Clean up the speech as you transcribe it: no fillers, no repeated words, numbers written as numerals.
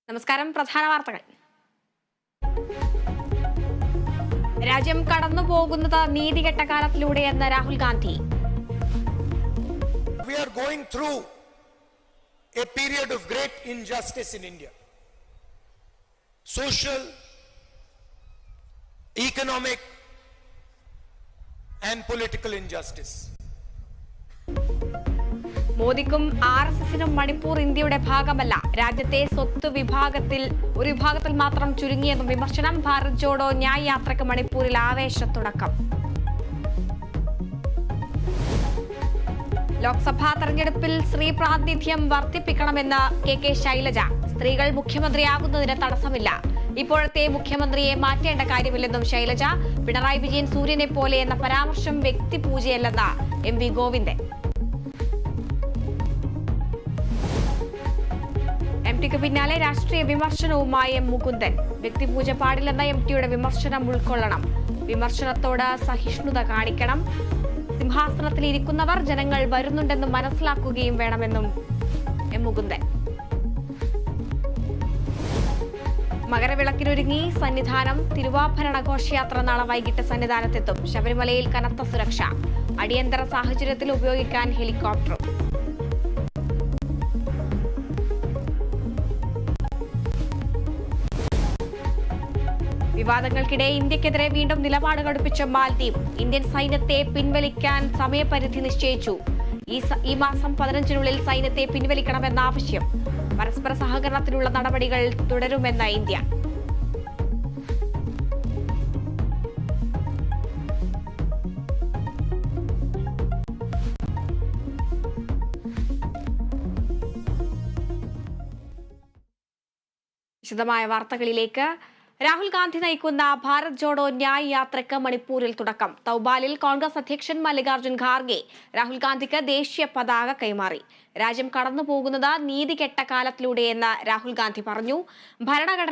നമസ്കാരം. പ്രധാന വാർത്തകൾ. രാജ്യം കടന്നുപോകുന്നത് നീതികെട്ട കാലത്തിലൂടെയെന്ന് Rahul Gandhi. We are going through a period of great injustice in India. Social, economic and political injustice. മോദിക്കും RSSനും Manipur ഇന്ത്യയുടെ ഭാഗമല്ല, രാജ്യത്തെ സ്വത്ത് ഒരു വിഭാഗത്തിൽ മാത്രം ചുരുങ്ങിയെന്നും വിമർശനം. ഭാരത് ജോഡോ ന്യായ് യാത്രയ്ക്ക് മണിപ്പൂരിൽ ആവേശത്തുടക്കം. ലോക്സഭാ തെരഞ്ഞെടുപ്പിൽ സ്ത്രീ പ്രാതിനിധ്യം വർദ്ധിപ്പിക്കണമെന്ന് കെ ശൈലജ. സ്ത്രീകൾ മുഖ്യമന്ത്രിയാകുന്നതിന് തടസ്സമില്ല. ഇപ്പോഴത്തെ മുഖ്യമന്ത്രിയെ മാറ്റേണ്ട കാര്യമില്ലെന്നും ശൈലജ. പിണറായി വിജയൻ സൂര്യനെ പോലെ എന്ന പരാമർശം വ്യക്തിപൂജയല്ലെന്ന് MV ഗോവിന്ദൻ. MTക്ക് പിന്നാലെ രാഷ്ട്രീയ വിമർശനവുമായി മുകുന്ദൻ. വ്യക്തിപൂജ പാടില്ലെന്ന MTയുടെ വിമർശനം ഉൾക്കൊള്ളണം. വിമർശനത്തോട് സഹിഷ്ണുത കാണിക്കണം. സിംഹാസനത്തിൽ ഇരിക്കുന്നവർ ജനങ്ങൾ വരുന്നുണ്ടെന്ന് മനസ്സിലാക്കുകയും വേണമെന്നും മുകുന്ദൻ. മകരവിളക്കിനൊരുങ്ങി സന്നിധാനം. തിരുവാഭരണ ഘോഷയാത്ര നാളെ വൈകിട്ട് സന്നിധാനത്തെത്തും. ശബരിമലയിൽ കനത്ത സുരക്ഷ. അടിയന്തര സാഹചര്യത്തിൽ ഉപയോഗിക്കാൻ ഹെലികോപ്റ്ററും. വിവാദങ്ങൾക്കിടെ ഇന്ത്യക്കെതിരെ വീണ്ടും നിലപാട് കടുപ്പിച്ച മാലദ്വീപ്. ഇന്ത്യൻ സൈന്യത്തെ പിൻവലിക്കാൻ സമയപരിധി നിശ്ചയിച്ചു. ഈ മാസം 15-നുള്ളിൽ സൈന്യത്തെ പിൻവലിക്കണമെന്ന ആവശ്യം. പരസ്പര സഹകരണത്തിനുള്ള നടപടികൾ തുടരുമെന്ന് ഇന്ത്യ. വിശദമായ വാർത്തകളിലേക്ക്. രാഹുൽ ഗാന്ധി നയിക്കുന്ന ഭാരത് ജോഡോ ന്യായ് യാത്രയ്ക്ക് മണിപ്പൂരിൽ തുടക്കം. തൗബാലിൽ കോൺഗ്രസ് അധ്യക്ഷൻ മല്ലികാർജ്ജുൻ ഖാർഗെ രാഹുൽ ഗാന്ധിക്ക് ദേശീയ പതാക കൈമാറി. രാജ്യം കടന്നുപോകുന്നത് നീതികെട്ട കാലത്തിലൂടെയെന്ന് രാഹുൽ ഗാന്ധി പറഞ്ഞു. ഭരണഘടന